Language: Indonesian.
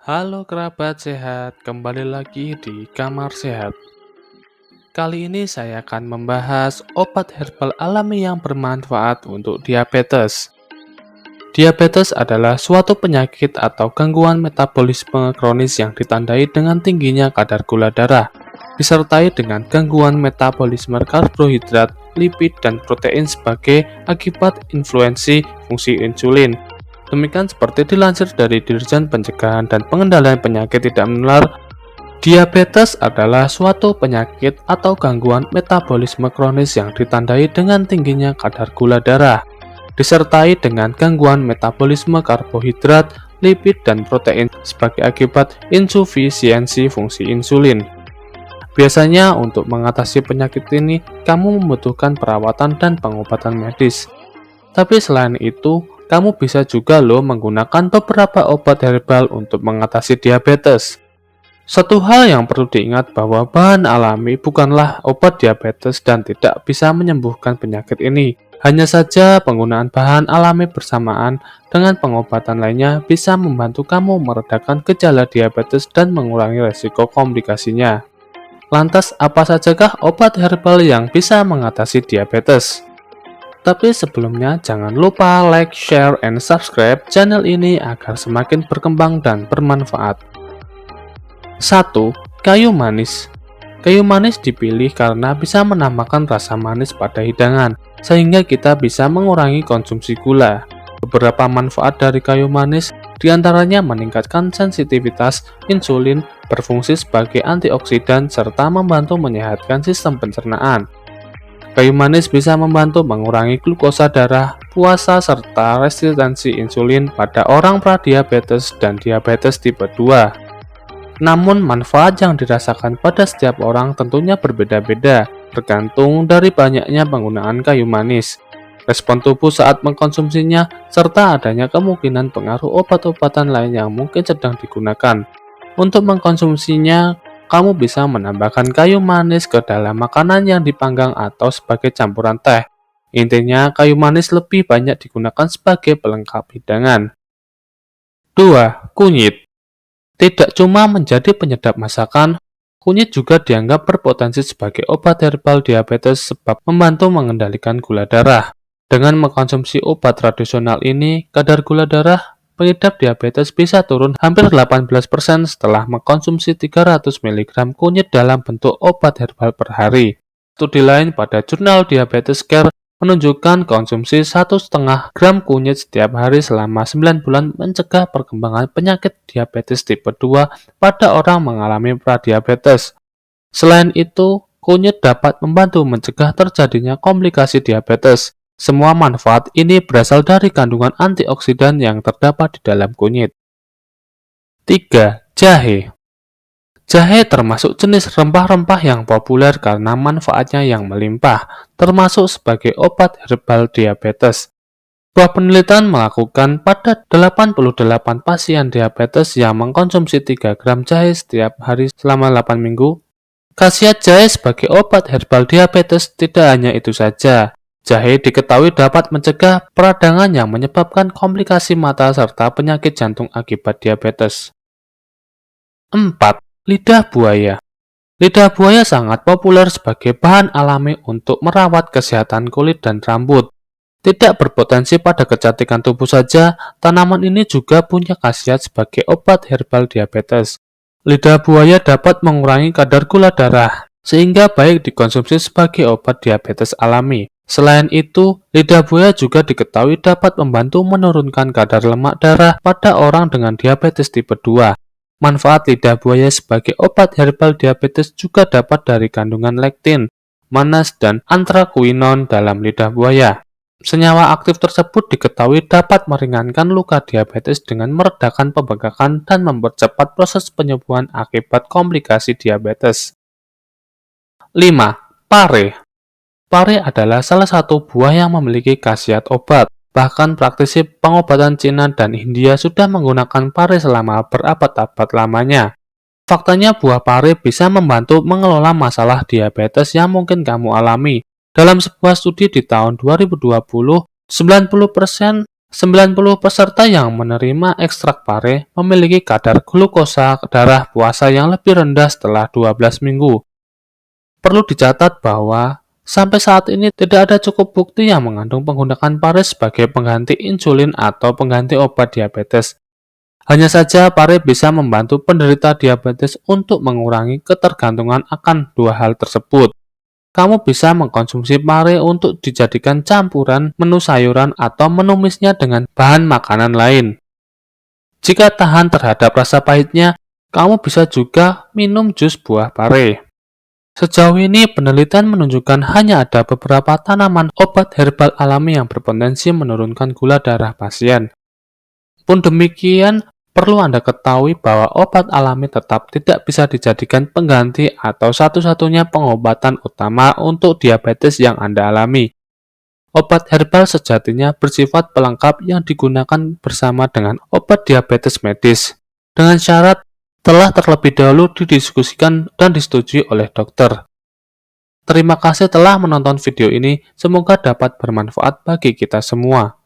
Halo kerabat sehat, kembali lagi di Kamar Sehat. Kali ini saya akan membahas obat herbal alami yang bermanfaat untuk diabetes. Diabetes adalah suatu penyakit atau gangguan metabolisme kronis yang ditandai dengan tingginya kadar gula darah, disertai dengan gangguan metabolisme karbohidrat, lipid, dan protein sebagai akibat influensi fungsi insulin. Demikian seperti dilansir dari Dirjen Pencegahan dan Pengendalian Penyakit Tidak Menular, diabetes adalah suatu penyakit atau gangguan metabolisme kronis yang ditandai dengan tingginya kadar gula darah, disertai dengan gangguan metabolisme karbohidrat, lipid, dan protein sebagai akibat insufisiensi fungsi insulin. Biasanya untuk mengatasi penyakit ini, kamu membutuhkan perawatan dan pengobatan medis. Tapi selain itu, kamu bisa juga menggunakan beberapa obat herbal untuk mengatasi diabetes. Satu hal yang perlu diingat bahwa bahan alami bukanlah obat diabetes dan tidak bisa menyembuhkan penyakit ini. Hanya saja penggunaan bahan alami bersamaan dengan pengobatan lainnya bisa membantu kamu meredakan gejala diabetes dan mengurangi resiko komplikasinya. Lantas, apa sajakah obat herbal yang bisa mengatasi diabetes? Tapi sebelumnya jangan lupa like, share, and subscribe channel ini agar semakin berkembang dan bermanfaat. 1. Kayu manis. Kayu manis dipilih karena bisa menambahkan rasa manis pada hidangan, sehingga kita bisa mengurangi konsumsi gula. Beberapa manfaat dari kayu manis diantaranya meningkatkan sensitivitas insulin, berfungsi sebagai antioksidan, serta membantu menyehatkan sistem pencernaan. Kayu manis bisa membantu mengurangi glukosa darah, puasa, serta resistensi insulin pada orang pradiabetes dan diabetes tipe 2. Namun, manfaat yang dirasakan pada setiap orang tentunya berbeda-beda, tergantung dari banyaknya penggunaan kayu manis, respon tubuh saat mengkonsumsinya, serta adanya kemungkinan pengaruh obat-obatan lain yang mungkin sedang digunakan. Untuk mengkonsumsinya, kamu bisa menambahkan kayu manis ke dalam makanan yang dipanggang atau sebagai campuran teh. Intinya, kayu manis lebih banyak digunakan sebagai pelengkap hidangan. 2. Kunyit. Tidak cuma menjadi penyedap masakan, kunyit juga dianggap berpotensi sebagai obat herbal diabetes sebab membantu mengendalikan gula darah. Dengan mengkonsumsi obat tradisional ini, kadar gula darah pengidap diabetes bisa turun hampir 18% setelah mengkonsumsi 300 mg kunyit dalam bentuk obat herbal per hari. Studi lain pada jurnal Diabetes Care menunjukkan konsumsi 1,5 gram kunyit setiap hari selama 9 bulan mencegah perkembangan penyakit diabetes tipe 2 pada orang mengalami pradiabetes. Selain itu, kunyit dapat membantu mencegah terjadinya komplikasi diabetes. Semua manfaat ini berasal dari kandungan antioksidan yang terdapat di dalam kunyit. 3. Jahe. Jahe termasuk jenis rempah-rempah yang populer karena manfaatnya yang melimpah, termasuk sebagai obat herbal diabetes. Sebuah penelitian melakukan pada 88 pasien diabetes yang mengkonsumsi 3 gram jahe setiap hari selama 8 minggu. Khasiat jahe sebagai obat herbal diabetes tidak hanya itu saja. Jahe diketahui dapat mencegah peradangan yang menyebabkan komplikasi mata serta penyakit jantung akibat diabetes. 4. Lidah buaya. Lidah buaya sangat populer sebagai bahan alami untuk merawat kesehatan kulit dan rambut. Tidak berpotensi pada kecantikan tubuh saja, tanaman ini juga punya khasiat sebagai obat herbal diabetes. Lidah buaya dapat mengurangi kadar gula darah, sehingga baik dikonsumsi sebagai obat diabetes alami. Selain itu, lidah buaya juga diketahui dapat membantu menurunkan kadar lemak darah pada orang dengan diabetes tipe 2. Manfaat lidah buaya sebagai obat herbal diabetes juga dapat dari kandungan lektin, manas, dan anthraquinone dalam lidah buaya. Senyawa aktif tersebut diketahui dapat meringankan luka diabetes dengan meredakan pembengkakan dan mempercepat proses penyembuhan akibat komplikasi diabetes. 5. Pare. Pare adalah salah satu buah yang memiliki khasiat obat. Bahkan praktisi pengobatan Cina dan India sudah menggunakan pare selama berabad-abad lamanya. Faktanya buah pare bisa membantu mengelola masalah diabetes yang mungkin kamu alami. Dalam sebuah studi di tahun 2020, 90% 90 peserta yang menerima ekstrak pare memiliki kadar glukosa darah puasa yang lebih rendah setelah 12 minggu. Perlu dicatat bahwa sampai saat ini tidak ada cukup bukti yang mengandung penggunaan pare sebagai pengganti insulin atau pengganti obat diabetes. Hanya saja pare bisa membantu penderita diabetes untuk mengurangi ketergantungan akan dua hal tersebut. Kamu bisa mengkonsumsi pare untuk dijadikan campuran menu sayuran atau menumisnya dengan bahan makanan lain. Jika tahan terhadap rasa pahitnya, kamu bisa juga minum jus buah pare. Sejauh ini, penelitian menunjukkan hanya ada beberapa tanaman obat herbal alami yang berpotensi menurunkan gula darah pasien. Pun demikian, perlu Anda ketahui bahwa obat alami tetap tidak bisa dijadikan pengganti atau satu-satunya pengobatan utama untuk diabetes yang Anda alami. Obat herbal sejatinya bersifat pelengkap yang digunakan bersama dengan obat diabetes medis, dengan syarat telah terlebih dahulu didiskusikan dan disetujui oleh dokter. Terima kasih telah menonton video ini, semoga dapat bermanfaat bagi kita semua.